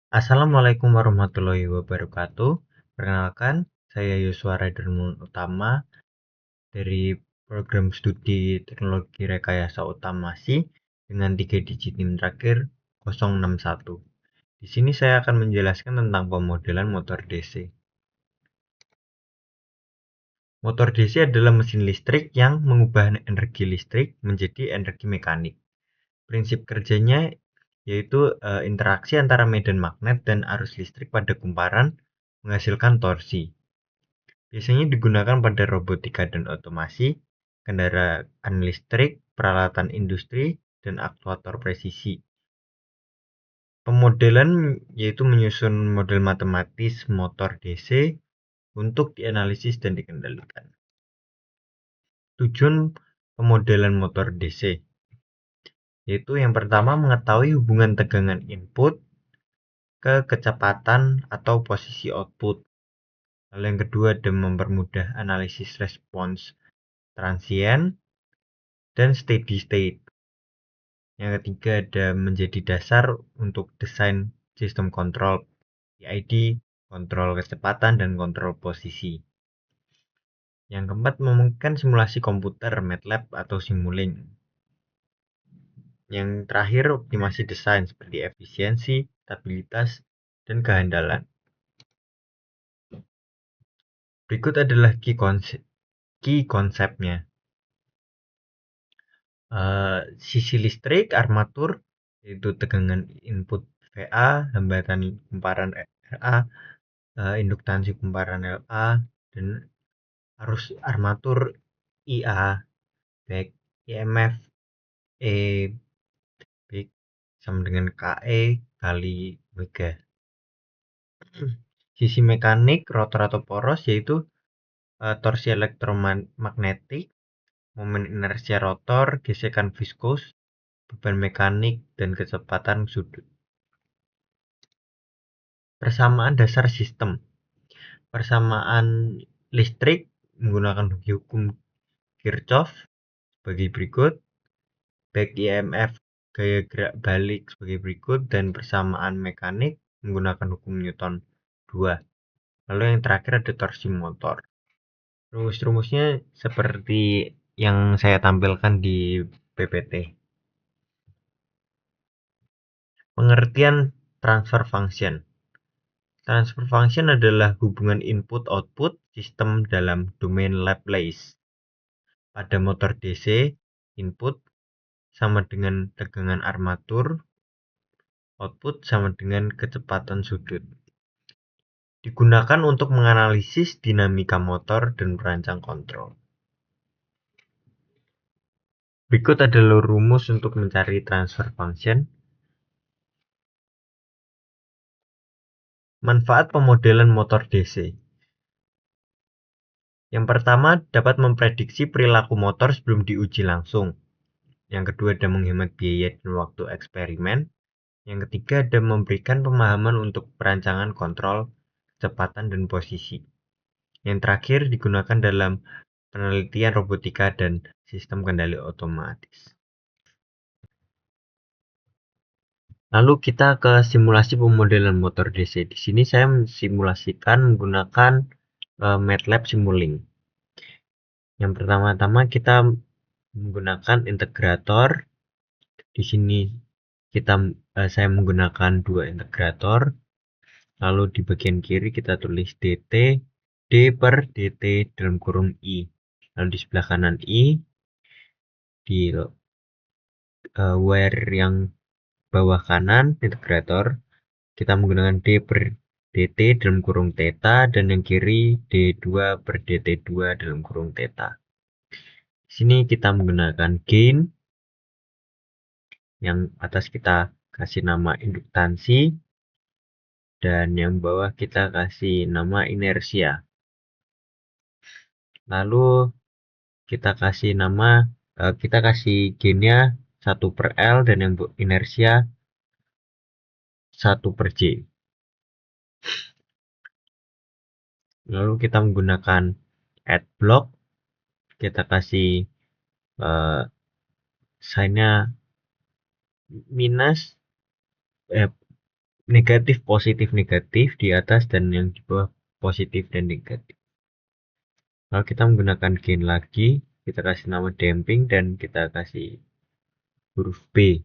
Assalamualaikum warahmatullahi wabarakatuh. Perkenalkan, saya Yuswa Raidermun Utama dari program studi Teknologi Rekayasa Otomasi dengan 3 digit NIM terakhir 061. Di sini saya akan menjelaskan tentang pemodelan motor DC. Motor DC adalah mesin listrik yang mengubah energi listrik menjadi energi mekanik. Prinsip kerjanya yaitu interaksi antara medan magnet dan arus listrik pada kumparan menghasilkan torsi. Biasanya digunakan pada robotika dan otomasi, kendaraan listrik, peralatan industri, dan aktuator presisi. Pemodelan yaitu menyusun model matematis motor DC untuk dianalisis dan dikendalikan. Tujuan pemodelan motor DC yaitu yang pertama mengetahui hubungan tegangan input ke kecepatan atau posisi output. Lalu yang kedua ada mempermudah analisis respons transient dan steady state. Yang ketiga ada menjadi dasar untuk desain sistem kontrol PID, kontrol kecepatan, dan kontrol posisi. Yang keempat memungkinkan simulasi komputer, MATLAB, atau Simulink. Yang terakhir optimasi desain seperti efisiensi, stabilitas, dan kehandalan. Berikut adalah key konsepnya. Sisi listrik, armatur, yaitu tegangan input VA, hambatan kumparan RA, induktansi kumparan LA, dan arus armatur IA, baik IMF, E, baik sama dengan KE kali Omega. Sisi mekanik, rotor atau poros, yaitu torsi elektromagnetik, momen inersia rotor, gesekan viskus, beban mekanik, dan kecepatan sudut. Persamaan dasar sistem. Persamaan listrik menggunakan hukum Kirchhoff sebagai berikut, baik IMF gaya gerak balik sebagai berikut, dan persamaan mekanik menggunakan hukum Newton 2. Lalu yang terakhir ada torsi motor. Rumus-rumusnya seperti yang saya tampilkan di PPT. Pengertian transfer function. Transfer function adalah hubungan input-output sistem dalam domain Laplace. Pada motor DC, input sama dengan tegangan armatur, output sama dengan kecepatan sudut. Digunakan untuk menganalisis dinamika motor dan perancang kontrol. Berikut adalah rumus untuk mencari transfer function. Manfaat pemodelan motor DC. Yang pertama, dapat memprediksi perilaku motor sebelum diuji langsung. Yang kedua, ada menghemat biaya dan waktu eksperimen. Yang ketiga, ada memberikan pemahaman untuk perancangan kontrol, kecepatan, dan posisi. Yang terakhir, digunakan dalam penelitian robotika dan sistem kendali otomatis. Lalu kita ke simulasi pemodelan motor DC. Di sini saya mensimulasikan menggunakan MATLAB Simulink. Yang pertama-tama kita menggunakan integrator. Di sini saya menggunakan 2 integrator. Lalu di bagian kiri kita tulis dt, d per dt dalam kurung i. Lalu di sebelah kanan i, di wire yang bawah kanan integrator kita menggunakan d per dt dalam kurung theta, dan yang kiri d2 per dt2 dalam kurung theta. Di sini kita menggunakan gain, yang atas kita kasih nama induktansi, dan yang bawah kita kasih nama inersia. Lalu kita kasih gainnya 1 per L, dan yang inersia 1 per J. Lalu kita menggunakan add block, kita kasih sign-nya minus negatif, positif, negatif di atas, dan yang di bawah positif dan negatif. Kalau kita menggunakan gain lagi, kita kasih nama damping dan kita kasih huruf B.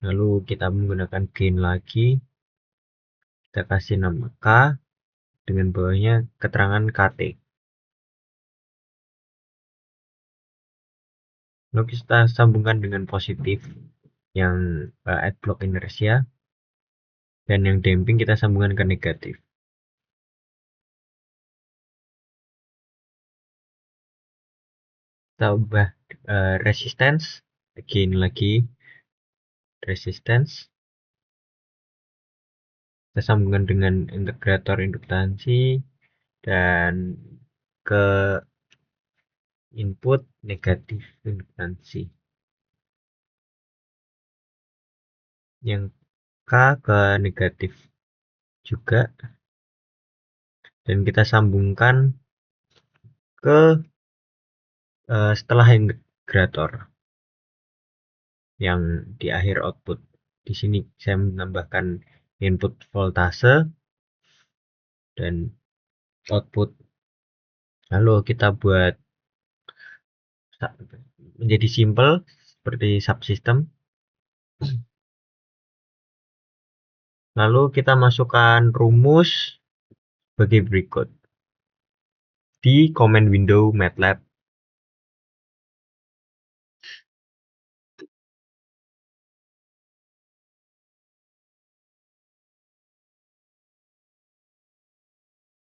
Lalu kita menggunakan gain lagi, kita kasih nama K dengan bawahnya keterangan KT. Lalu kita sambungkan dengan positif yang add block inertia, dan yang damping kita sambungkan ke negatif. Kita ubah resistance, gain lagi resistance, kita sambungkan dengan integrator induktansi dan ke input negatif induktansi, yang K ke negatif juga, dan kita sambungkan ke setelah integrator yang di akhir output. Di sini saya menambahkan input voltase dan output. Lalu kita buat menjadi simple seperti subsystem. Lalu kita masukkan rumus sebagai berikut di command window MATLAB.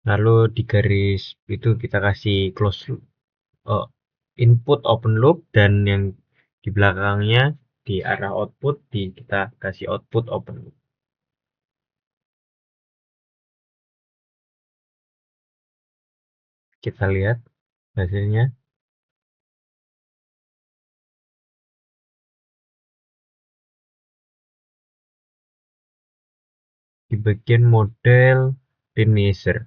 Lalu di garis itu kita kasih close loop, input open loop, dan yang di belakangnya di arah output kita kasih output open loop. Kita lihat hasilnya. Di bagian model linear.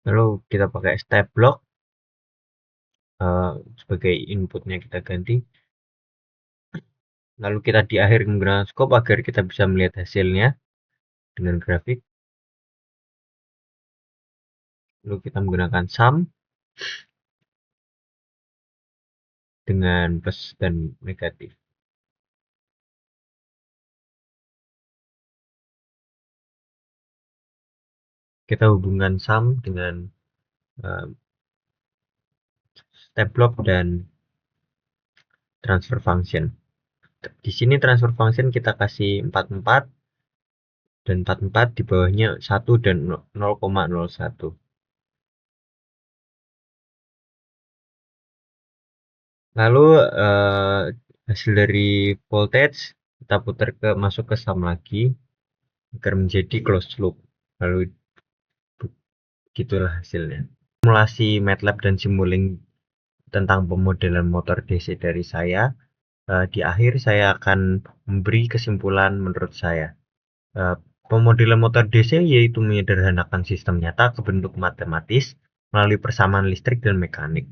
Lalu kita pakai step block sebagai inputnya, kita ganti. Lalu kita di akhir menggunakan scope agar kita bisa melihat hasilnya dengan grafik. Lalu kita menggunakan sum dengan plus dan negatif. Kita hubungkan sum dengan step block dan transfer function. Di sini transfer function kita kasih 44 dan 44, di bawahnya 1 dan 0,01. Lalu hasil dari voltage kita putar masuk ke sum lagi agar menjadi closed loop. Lalu gitulah hasilnya. Simulasi MATLAB dan Simulink tentang pemodelan motor DC dari saya. Di akhir saya akan memberi kesimpulan menurut saya. Pemodelan motor DC yaitu menyederhanakan sistem nyata ke bentuk matematis melalui persamaan listrik dan mekanik.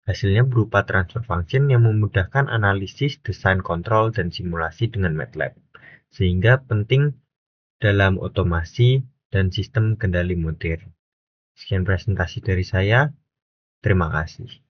Hasilnya berupa transfer function yang memudahkan analisis, desain kontrol, dan simulasi dengan MATLAB, sehingga penting dalam otomasi dan sistem kendali modern. Sekian presentasi dari saya. Terima kasih.